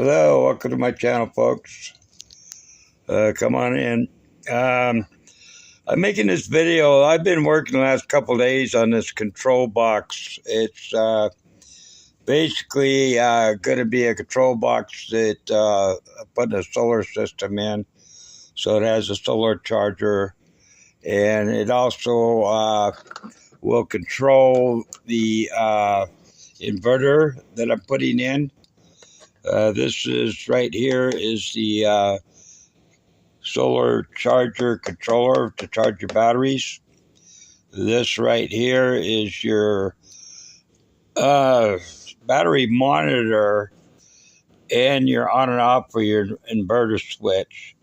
Hello, welcome to my channel, folks. Come on in. I'm making this video. I've been working the last couple of days on this control box. It's basically going to be a control box that I put a solar system in. So it has a solar charger, and it also will control the inverter that I'm putting in. This is right here is the solar charger controller to charge your batteries. This right here is your battery monitor and your on and off for your inverter switch.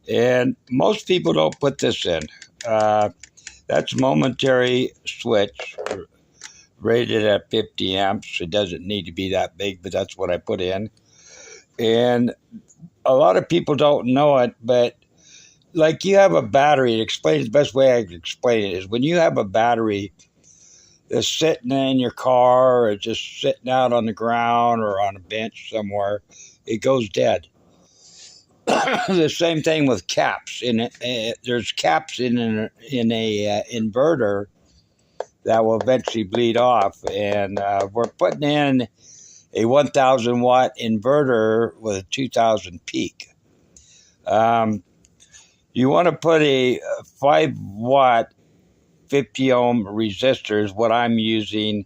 And most people don't put this in. That's momentary switch rated at 50 amps. It doesn't need to be that big, but that's what I put in. And a lot of people don't know it, but like you have a battery, it explains the best way I can explain it is when you have a battery that's sitting in your car or just sitting out on the ground or on a bench somewhere, it goes dead. The same thing with caps. There's caps in a inverter that will eventually bleed off, and we're putting in a 1,000 watt inverter with a 2,000 peak. You want to put a 5 watt 50 ohm resistor is what I'm using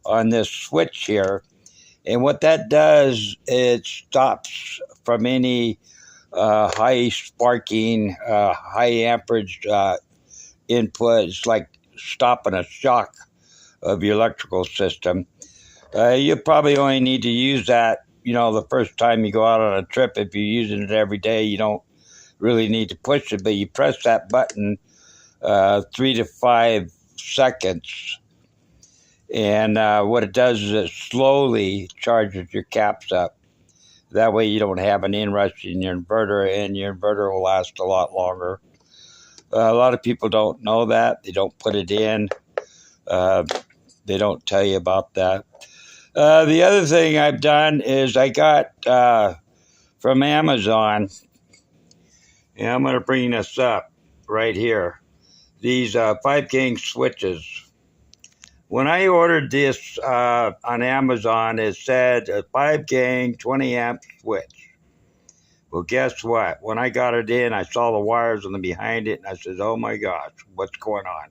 on this switch here. And what that does, it stops from any high sparking, high amperage input. It's like stopping a shock of your electrical system. You probably only need to use that, the first time you go out on a trip. If you're using it every day, you don't really need to push it, but you press that button 3 to 5 seconds, and what it does is it slowly charges your caps up. That way you don't have an inrush in your inverter, and your inverter will last a lot longer. A lot of people don't know that. They don't put it in. They don't tell you about that. The other thing I've done is I got from Amazon, and I'm going to bring this up right here, these 5-gang switches. When I ordered this on Amazon, it said a 5-gang 20 amp switch. Well, guess what? When I got it in, I saw the wires on the behind it, and I said, oh my gosh, what's going on?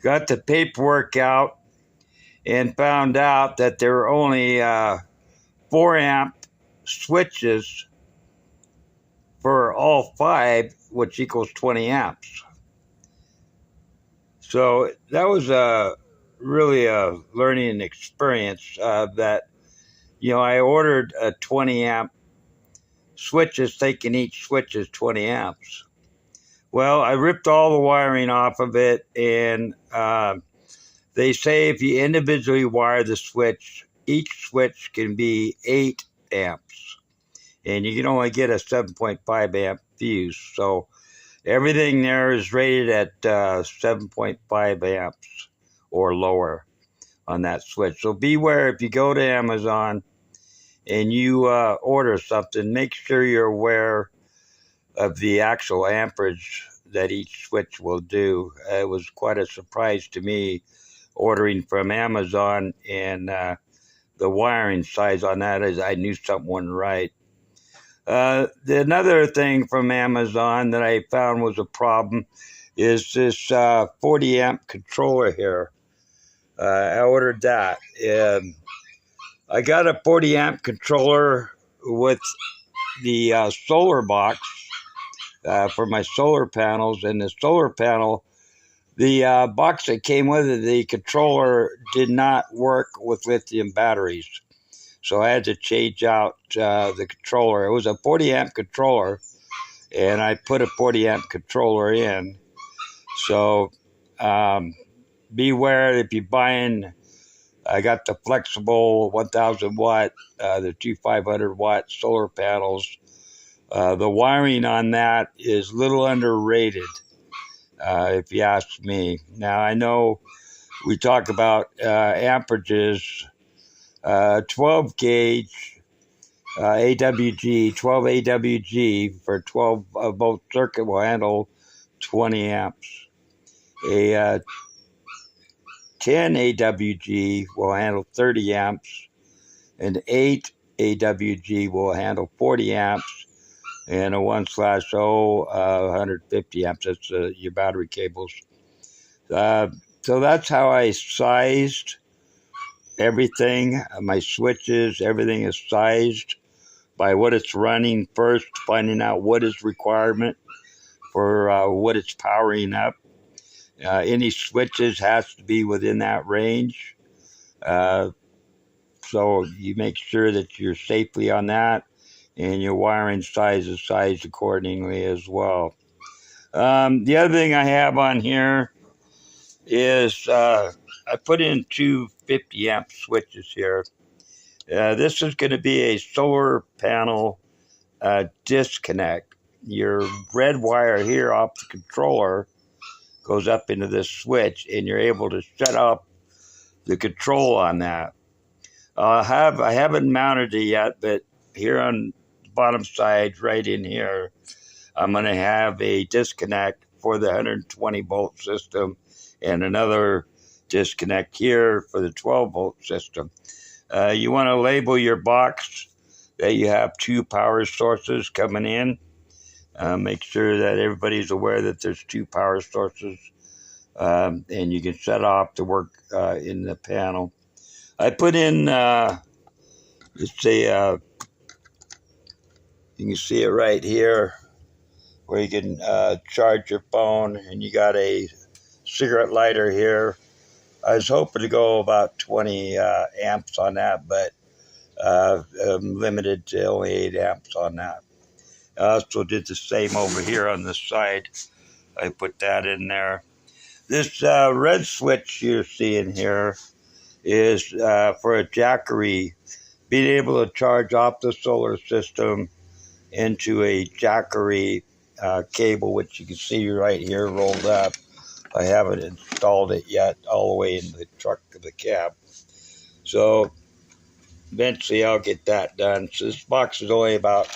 Got the paperwork out and found out that there were only 4 amp switches for all 5, which equals 20 amps. So that was really a learning experience that, I ordered a 20 amp switches, thinking each switch is 20 amps. Well, I ripped all the wiring off of it, and they say if you individually wire the switch, each switch can be 8 amps, and you can only get a 7.5 amp fuse. So everything there is rated at 7.5 amps or lower on that switch. So beware if you go to Amazon and you order something, make sure you're aware of the actual amperage that each switch will do. It was quite a surprise to me ordering from Amazon, and the wiring size on that is I knew something wasn't right. Another thing from Amazon that I found was a problem is this 40 amp controller here. I ordered that. I got a 40 amp controller with the solar box for my solar panels, and the solar panel, the box that came with it, the controller did not work with lithium batteries. So I had to change out the controller. It was a 40 amp controller, and I put a 40 amp controller in. So beware if you're buying. I got the flexible 1,000 watt, the 2,500 watt solar panels. The wiring on that is a little underrated, if you ask me. Now, I know we talk about amperages. 12 gauge AWG, 12 AWG for 12 volt circuit will handle 20 amps. A 10 AWG will handle 30 amps. An 8 AWG will handle 40 amps. And a 1/0, 150 amps. That's your battery cables. So that's how I sized everything. My switches, everything is sized by what it's running first, finding out what is requirement for what it's powering up. Any switches has to be within that range. So you make sure that you're safely on that, and your wiring size is sized accordingly as well. The other thing I have on here is I put in two 50 amp switches here. This is going to be a solar panel disconnect. Your red wire here off the controller goes up into this switch, and you're able to shut off the control on that. I haven't mounted it yet, but here on the bottom side, right in here, I'm going to have a disconnect for the 120 volt system and another disconnect here for the 12 volt system. You want to label your box that you have two power sources coming in. Make sure that everybody's aware that there's two power sources, and you can shut off to work in the panel. I put in, let's say, you can see it right here, where you can charge your phone, and you got a cigarette lighter here. I was hoping to go about 20 amps on that, but I'm limited to only 8 amps on that. I also did the same over here on this side. I put that in there. This red switch you're seeing here is for a jackery, being able to charge off the solar system into a jackery cable, which you can see right here rolled up. I haven't installed it yet all the way in the truck of the cab. So eventually I'll get that done. So this box is only about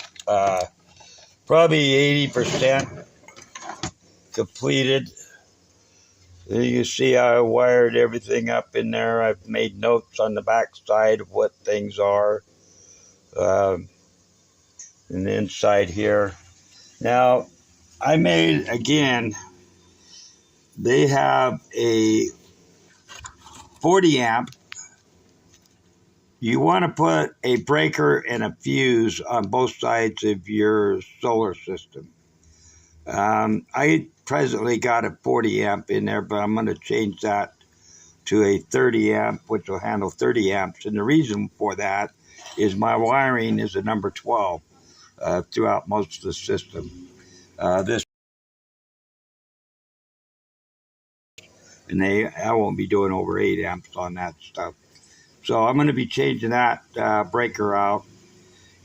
probably 80% completed. You can see I wired everything up in there. I've made notes on the back side of what things are. And the inside here. Now, I made, again, they have a 40 amp. You want to put a breaker and a fuse on both sides of your solar system. I presently got a 40 amp in there, but I'm going to change that to a 30 amp, which will handle 30 amps. And the reason for that is my wiring is a number 12 throughout most of the system. I won't be doing over 8 amps on that stuff. So I'm going to be changing that breaker out,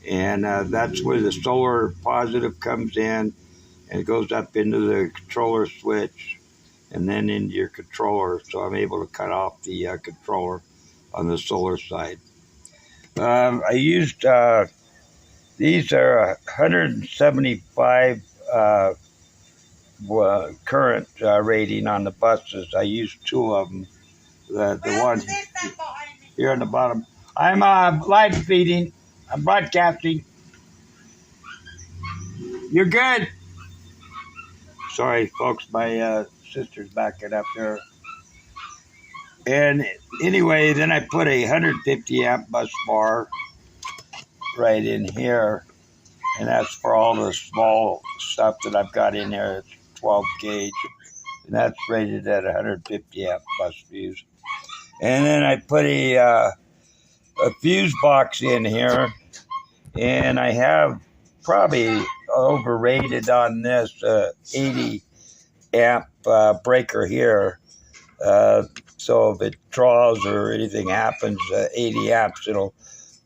and that's where the solar positive comes in, and it goes up into the controller switch and then into your controller. So I'm able to cut off the controller on the solar side. I used, these are 175 current rating on the buses. I used 2 of them. The one here on the bottom. I'm live feeding. I'm broadcasting. You're good. Sorry, folks. My sister's backing up there. And anyway, then I put a 150 amp bus bar right in here. And that's for all the small stuff that I've got in there. It's 12 gauge. And that's rated at 150 amp bus fuse. And then I put a fuse box in here, and I have probably overrated on this 80 amp breaker here. So if it draws or anything happens, 80 amps, it'll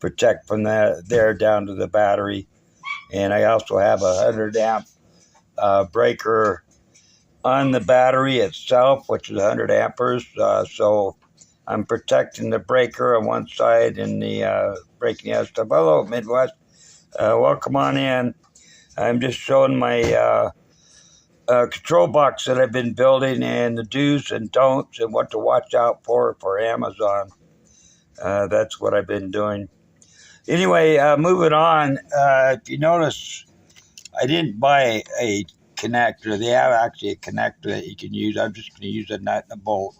protect from there down to the battery. And I also have a 100 amp breaker on the battery itself, which is 100 amperes. So I'm protecting the breaker on one side and the breaking the other stuff. Hello, Midwest. Welcome on in. I'm just showing my control box that I've been building and the do's and don'ts and what to watch out for Amazon. That's what I've been doing. Anyway, moving on. If you notice, I didn't buy a connector. They have actually a connector that you can use. I'm just going to use a nut and a bolt.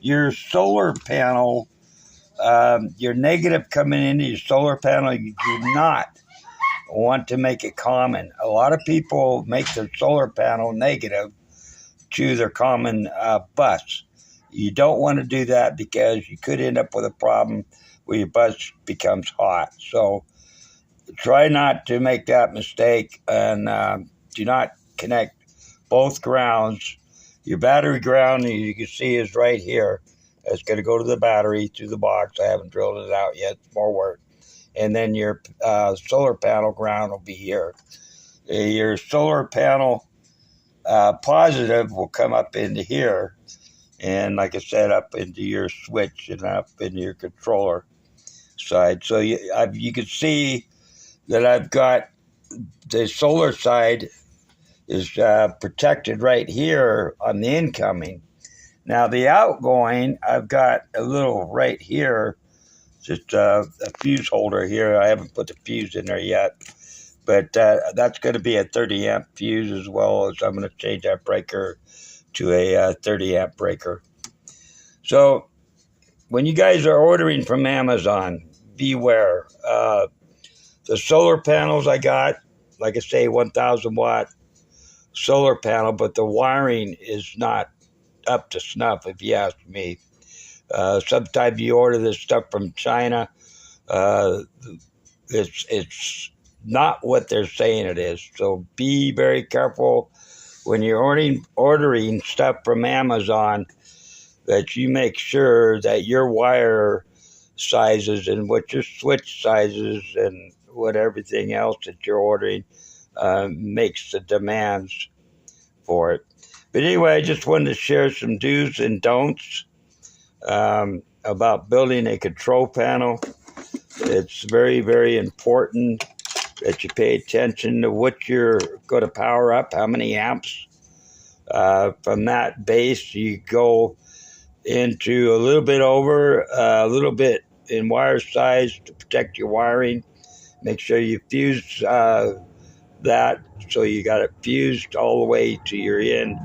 Your solar panel, your negative coming into your solar panel, you do not want to make it common. A lot of people make their solar panel negative to their common bus. You don't want to do that because you could end up with a problem where your bus becomes hot. So try not to make that mistake and do not connect both grounds. Your battery ground, you can see, is right here. It's going to go to the battery through the box. I haven't drilled it out yet. More work. And then your solar panel ground will be here. Your solar panel positive will come up into here. And like I said, up into your switch and up into your controller side. So you can see that I've got the solar side is protected right here on the incoming. Now the outgoing, I've got a little right here, just a fuse holder here. I haven't put the fuse in there yet, but that's going to be a 30 amp fuse, as well as I'm going to change that breaker to a 30 amp breaker. So when you guys are ordering from Amazon, beware. The solar panels I got, like I say, 1,000 watt solar panel, but the wiring is not up to snuff, if you ask me. Sometimes you order this stuff from China, it's not what they're saying it is. So be very careful when you're ordering stuff from Amazon, that you make sure that your wire sizes and what your switch sizes and what everything else that you're ordering makes the demands for it. But anyway, I just wanted to share some do's and don'ts about building a control panel. It's very, very important that you pay attention to what you're going to power up, how many amps. From that base, you go into a little bit over, a little bit in wire size to protect your wiring. Make sure you fuse that, so you got it fused all the way to your end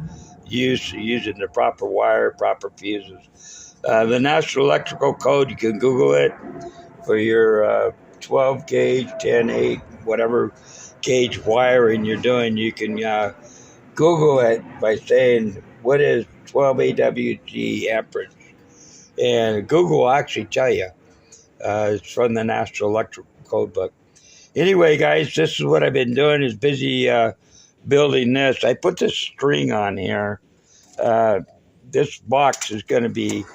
use, using the proper wire, proper fuses. The National Electrical Code, you can Google it for your 12 gauge, 10, 8, whatever gauge wiring you're doing. You can Google it by saying, what is 12 AWG amperage? And Google will actually tell you. It's from the National Electrical Code book. Anyway, guys, this is what I've been doing, is busy building this. I put this string on here. This box is going to be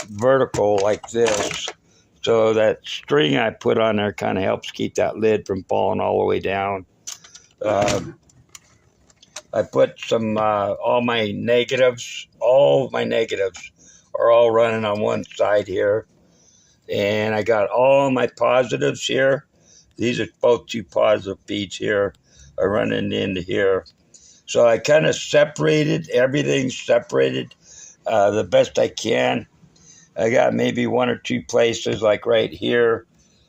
vertical like this. So that string I put on there kind of helps keep that lid from falling all the way down. I put some, all my negatives are all running on one side here. And I got all my positives here. These are both two positive feeds here are running into here. So I kind of separated, everything separated the best I can. I got maybe one or two places, like right here,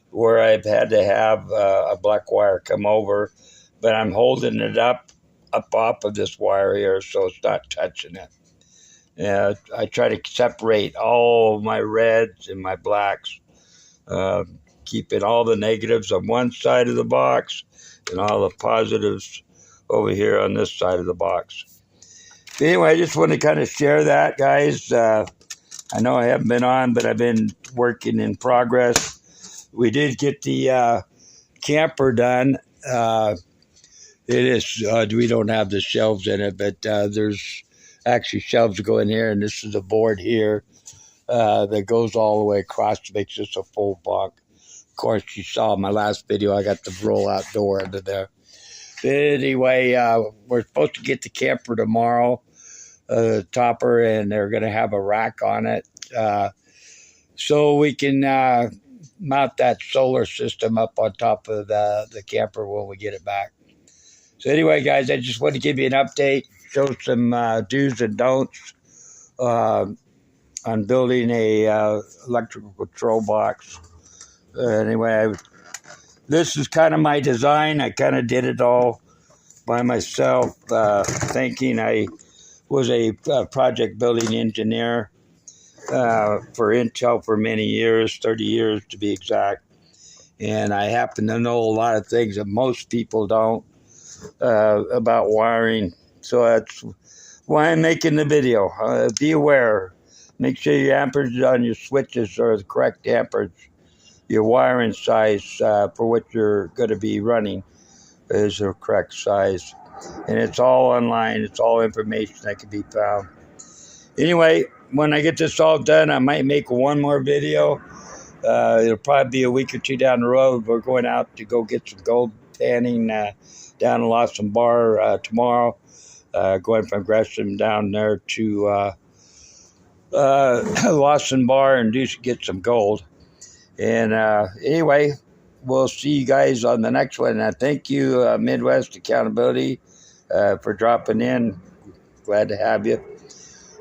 where I've had to have a black wire come over, but I'm holding it up off of this wire here, so it's not touching it. I try to separate all my reds and my blacks, keeping all the negatives on one side of the box and all the positives over here on this side of the box. But anyway, I just want to kind of share that, guys. I know I haven't been on, but I've been working in progress. We did get the camper done. It is, we don't have the shelves in it, but there's actually shelves that go in here, and this is a board here that goes all the way across to make this a full bunk. Of course, you saw in my last video, I got the roll-out door under there. But anyway, we're supposed to get the camper tomorrow, topper, and they're going to have a rack on it. So we can mount that solar system up on top of the camper when we get it back. So anyway, guys, I just want to give you an update, show some do's and don'ts on building a electrical control box. Anyway, this is kind of my design. I kind of did it all by myself, thinking I was a project building engineer for Intel for many years, 30 years to be exact. And I happen to know a lot of things that most people don't about wiring. So that's why I'm making the video. Be aware. Make sure your amperage on your switches are the correct amperage. Your wiring size for what you're going to be running is the correct size. And it's all online. It's all information that can be found. Anyway, when I get this all done, I might make one more video. It'll probably be a week or two down the road. We're going out to go get some gold panning down in Lawson Bar tomorrow. Going from Gresham down there to Lawson Bar and get some gold. And anyway, we'll see you guys on the next one. And thank you, Midwest Accountability, for dropping in. Glad to have you.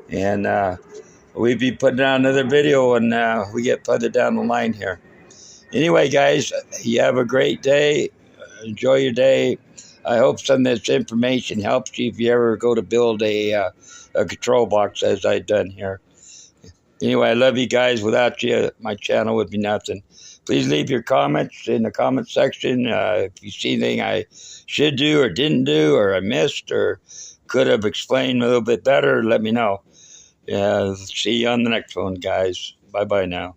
And we'll be putting out another video when we get further down the line here. Anyway, guys, you have a great day. Enjoy your day. I hope some of this information helps you if you ever go to build a control box as I've done here. Anyway, I love you guys. Without you, my channel would be nothing. Please leave your comments in the comment section. If you see anything I should do or didn't do or I missed or could have explained a little bit better, let me know. See you on the next one, guys. Bye-bye now.